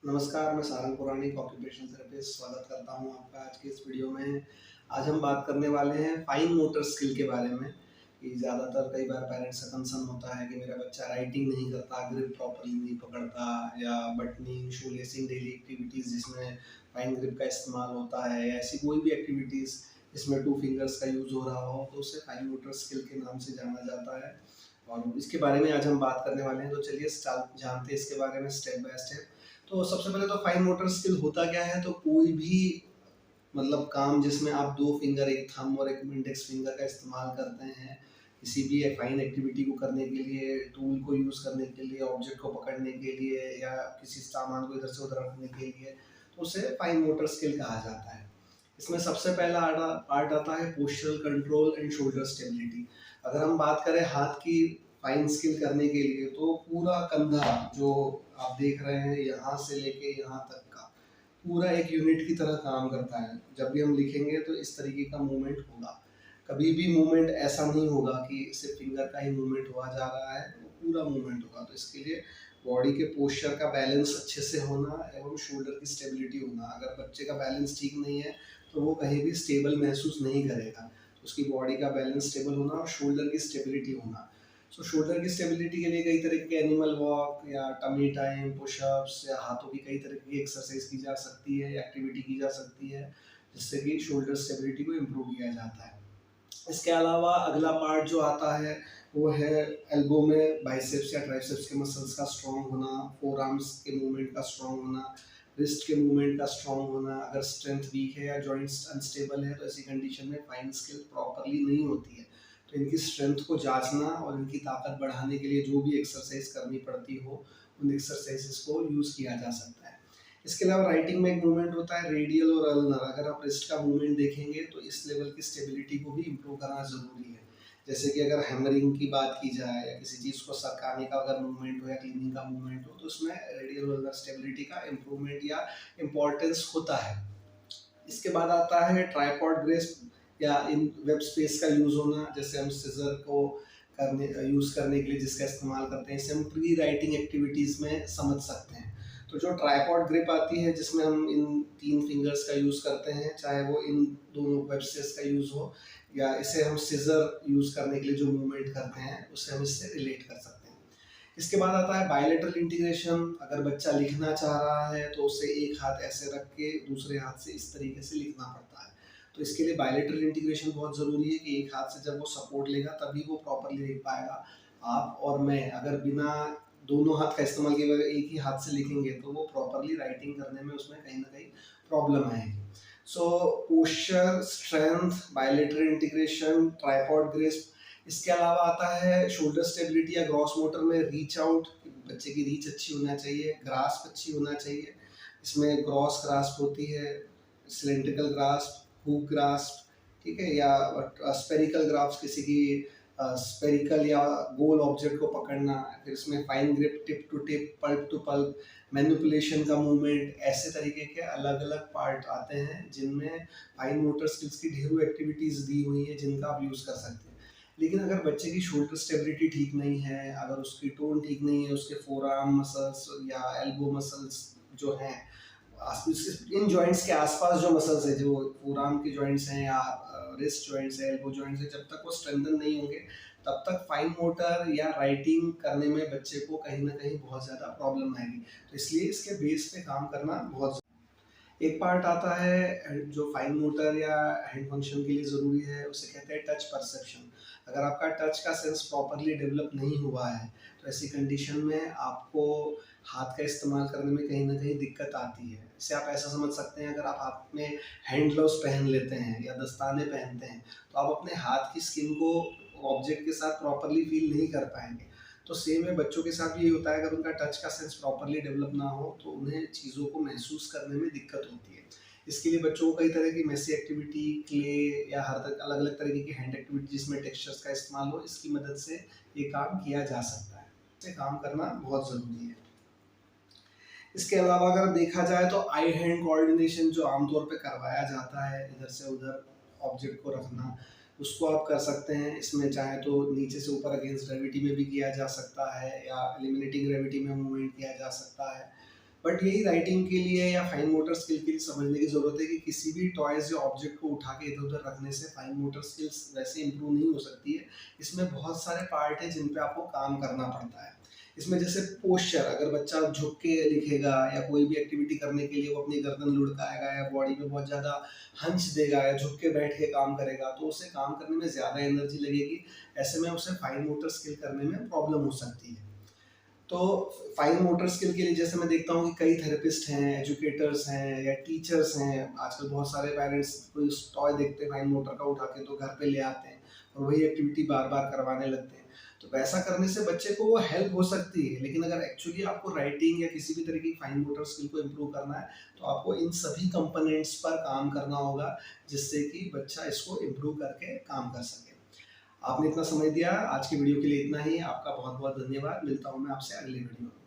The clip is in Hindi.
नमस्कार, मैं सारंग पुराणिक ऑक्यूपेशनल थेरेपिस्ट स्वागत करता हूँ आपका आज की इस वीडियो में। आज हम बात करने वाले हैं फाइन मोटर स्किल के बारे में कि ज़्यादातर कई बार पेरेंट्स का कंसर्न होता है कि मेरा बच्चा राइटिंग नहीं करता, ग्रिप प्रॉपर्ली नहीं पकड़ता या बटनिंग, शू लेसिंग डेली एक्टिविटीज़ जिसमें फाइन ग्रिप का इस्तेमाल होता है या ऐसी कोई भी एक्टिविटीज़ जिसमें टू फिंगर्स का यूज़ हो रहा हो तो उसे फाइन मोटर स्किल के नाम से जाना जाता है। और इसके बारे में आज हम बात करने वाले हैं, तो चलिए जानते हैं इसके बारे में स्टेप बाय स्टेप। तो सबसे पहले तो फाइन मोटर स्किल होता क्या है, तो कोई भी काम जिसमें आप दो फिंगर, एक थंब और एक इंडेक्स फिंगर का इस्तेमाल करते हैं किसी भी फाइन एक्टिविटी को करने के लिए, टूल को यूज़ करने के लिए, ऑब्जेक्ट को पकड़ने के लिए या किसी सामान को इधर से उधर रखने के लिए, तो उसे फाइन मोटर स्किल कहा जाता है। इसमें सबसे पहला पार्ट आता है postural control and shoulder stability. अगर हम बात करें हाथ की फाइन स्किल करने के लिए, तो पूरा कंधा जो आप देख रहे हैं यहाँ से लेके यहाँ तक का पूरा एक यूनिट की तरह काम करता है। जब भी हम लिखेंगे तो इस तरीके का मूवमेंट होगा। कभी भी मूवमेंट ऐसा नहीं होगा कि सिर्फ फिंगर का ही मूवमेंट हुआ जा रहा है, वो पूरा मूवमेंट होगा। तो इसके लिए बॉडी के पोस्चर का बैलेंस अच्छे से होना एवं शोल्डर की स्टेबिलिटी होना। अगर बच्चे का बैलेंस ठीक नहीं है तो वो कहीं भी स्टेबल महसूस नहीं करेगा। उसकी बॉडी का बैलेंस स्टेबल होना और शोल्डर की स्टेबिलिटी होना। सो शोल्डर की स्टेबिलिटी के लिए कई तरह के एनिमल वॉक या टमी टाइम, पुशअप्स या हाथों की कई तरह की एक्सरसाइज की जा सकती है या एक्टिविटी की जा सकती है जिससे कि शोल्डर स्टेबिलिटी को इम्प्रूव किया जाता है। इसके अलावा अगला पार्ट जो आता है वो है एल्बो में बाइसेप्स या ट्राइसेप्स के मसल्स का स्ट्रॉन्ग होना, फोर आर्म्स के मूवमेंट का स्ट्रॉन्ग होना, रिस्ट के मूवमेंट का स्ट्रॉन्ग होना। अगर स्ट्रेंथ वीक है या जॉइंट्स अनस्टेबल है तो ऐसी कंडीशन में फाइन स्किल प्रॉपरली नहीं होती है। तो इनकी स्ट्रेंथ को जांचना और इनकी ताकत बढ़ाने के लिए जो भी एक्सरसाइज करनी पड़ती हो उन एक्सरसाइजेस को यूज़ किया जा सकता है। इसके अलावा राइटिंग में एक मूवमेंट होता है रेडियल और अल्नर। अगर आप रिस्ट का मूवमेंट देखेंगे तो इस लेवल की स्टेबिलिटी को भी इम्प्रूव करना ज़रूरी है। जैसे कि अगर हैमरिंग की बात की जाए या किसी चीज़ को सरकाने का अगर मूवमेंट हो या क्लीनिंग का मूवमेंट हो, तो उसमें रेडियल और अल्नर स्टेबिलिटी का इम्प्रूवमेंट या इम्पोर्टेंस होता है। इसके बाद आता है ट्राइपॉड ग्रिप या इन वेब स्पेस का यूज़ होना। जैसे हम सिजर को यूज़ करने के लिए जिसका इस्तेमाल करते हैं, इसे हम प्री राइटिंग एक्टिविटीज़ में समझ सकते हैं। तो जो ट्राइपॉड ग्रिप आती है जिसमें हम इन तीन फिंगर्स का यूज़ करते हैं, चाहे वो इन दोनों वेब स्पेस का यूज़ हो या इसे हम सिजर यूज़ करने के लिए जो मूवमेंट करते हैं उसे हम इससे रिलेट कर सकते हैं। इसके बाद आता है बायलैटरल इंटीग्रेशन। अगर बच्चा लिखना चाह रहा है तो उसे एक हाथ ऐसे रख के दूसरे हाथ से इस तरीके से लिखना पड़ता है। तो इसके लिए बायलैटरल इंटीग्रेशन बहुत ज़रूरी है कि एक हाथ से जब वो सपोर्ट लेगा तभी वो प्रॉपरली लिख पाएगा। आप और मैं अगर बिना दोनों हाथ का इस्तेमाल किए बगैर एक ही हाथ से लिखेंगे तो वो प्रॉपरली राइटिंग करने में उसमें कहीं ना कहीं प्रॉब्लम आएगी। So posture, strength, bilateral integration, tripod grip. इसके अलावा आता है शोल्डर स्टेबिलिटी या ग्रॉस मोटर में रीच आउट। बच्चे की रीच अच्छी होना चाहिए, ग्रास्प अच्छी होना चाहिए। इसमें ग्रॉस ग्रास्प होती है, सिलेंड्रिकल ग्रास्प, हुक ग्रास्प, ठीक है, या स्पेरिकल ग्रास्प, किसी की स्पेरिकल या गोल ऑब्जेक्ट को पकड़ना। फिर इसमें fine grip, tip to tip, pulp to pulp, manipulation का मूवमेंट। ऐसे तरीके के अलग अलग पार्ट आते हैं जिनमें फाइन मोटर स्किल्स की ढेरों एक्टिविटीज दी हुई है जिनका आप यूज़ कर सकते हैं। लेकिन अगर बच्चे की शोल्डर स्टेबिलिटी ठीक नहीं है, अगर उसकी टोन ठीक नहीं है, उसके फोर आर्म मसल्स या एल्बो मसल्स जो हैं, इन जॉइंट्स के आसपास जो मसल्स है, जो फोर आर्म की जॉइंट्स हैं या रिस्ट जॉइंट्स है, एल्बो जॉइंट्स है, जब तक वो स्ट्रेंथन नहीं होंगे तब तक फाइन मोटर या राइटिंग करने में बच्चे को कहीं ना कहीं बहुत ज़्यादा प्रॉब्लम आएगी। तो इसलिए इसके बेस पे काम करना बहुत। एक पार्ट आता है जो फाइन मोटर या हैंड फंक्शन के लिए ज़रूरी है, उसे कहते हैं टच परसेप्शन। अगर आपका टच का सेंस प्रॉपरली डेवलप नहीं हुआ है तो ऐसी कंडीशन में आपको हाथ का इस्तेमाल करने में कहीं ना कहीं दिक्कत आती है। इसे आप ऐसा समझ सकते हैं, अगर आप हाथ में हैंड ग्लव्स पहन लेते हैं या दस्ताने पहनते हैं तो आप अपने हाथ की स्किन को ऑब्जेक्ट के साथ प्रॉपरली फील नहीं कर पाएंगे। तो सेम है, बच्चों के साथ भी ये होता है। अगर उनका टच का सेंस प्रॉपरली डेवलप ना हो तो उन्हें चीज़ों को महसूस करने में दिक्कत होती है। इसके लिए बच्चों को कई तरह की मेसी एक्टिविटी, क्ले या हर अलग अलग तरीके की हैंड एक्टिविटी जिसमें टेक्सचर्स का इस्तेमाल हो, इसकी मदद से ये काम किया जा सकता है। इसे काम करना बहुत ज़रूरी है। इसके अलावा अगर देखा जाए तो आई हैंड कोऑर्डिनेशन जो आमतौर पे करवाया जाता है, इधर से उधर ऑब्जेक्ट को रखना, उसको आप कर सकते हैं। इसमें चाहे तो नीचे से ऊपर अगेंस्ट ग्रेविटी में भी किया जा सकता है या एलिमिनेटिंग ग्रेविटी में मूवमेंट किया जा सकता है। बट यही राइटिंग के लिए या फाइन मोटर स्किल के लिए समझने की ज़रूरत है कि किसी भी टॉयज़ या ऑब्जेक्ट को उठा के इधर-उधर रखने से फाइन मोटर स्किल्स वैसे इम्प्रूव नहीं हो सकती है। इसमें बहुत सारे पार्ट हैं जिन पे आपको काम करना पड़ता है। इसमें जैसे पोस्चर, अगर बच्चा झुक के लिखेगा या कोई भी एक्टिविटी करने के लिए वो अपनी गर्दन लुढ़काएगा या बॉडी पे बहुत ज़्यादा हंच देगा या झुक के बैठ के काम करेगा, तो उसे काम करने में ज़्यादा एनर्जी लगेगी। ऐसे में उसे फाइन मोटर स्किल करने में प्रॉब्लम हो सकती है। तो फाइन मोटर स्किल के लिए जैसे मैं देखता हूँ कि कई थेरेपिस्ट हैं, एजुकेटर्स हैं या टीचर्स हैं। आजकल बहुत सारे पेरेंट्स कोई टॉय देखते हैं फाइन मोटर का उठा के तो घर पे ले आते हैं और वही एक्टिविटी बार-बार करवाने लगते हैं। तो वैसा करने से बच्चे को वो हेल्प हो सकती है, लेकिन अगर एक्चुअली आपको राइटिंग या किसी भी तरह की फाइन मोटर स्किल को इम्प्रूव करना है, तो आपको इन सभी कंपोनेंट्स पर काम करना होगा, जिससे कि बच्चा इसको इम्प्रूव करके काम कर सके। आपने इतना समय दिया, आज की वीडियो के लिए इतना ही। आपका बहुत-बहुत धन्यवाद। मिलता हूँ मैं आपसे अगली वीडियो में।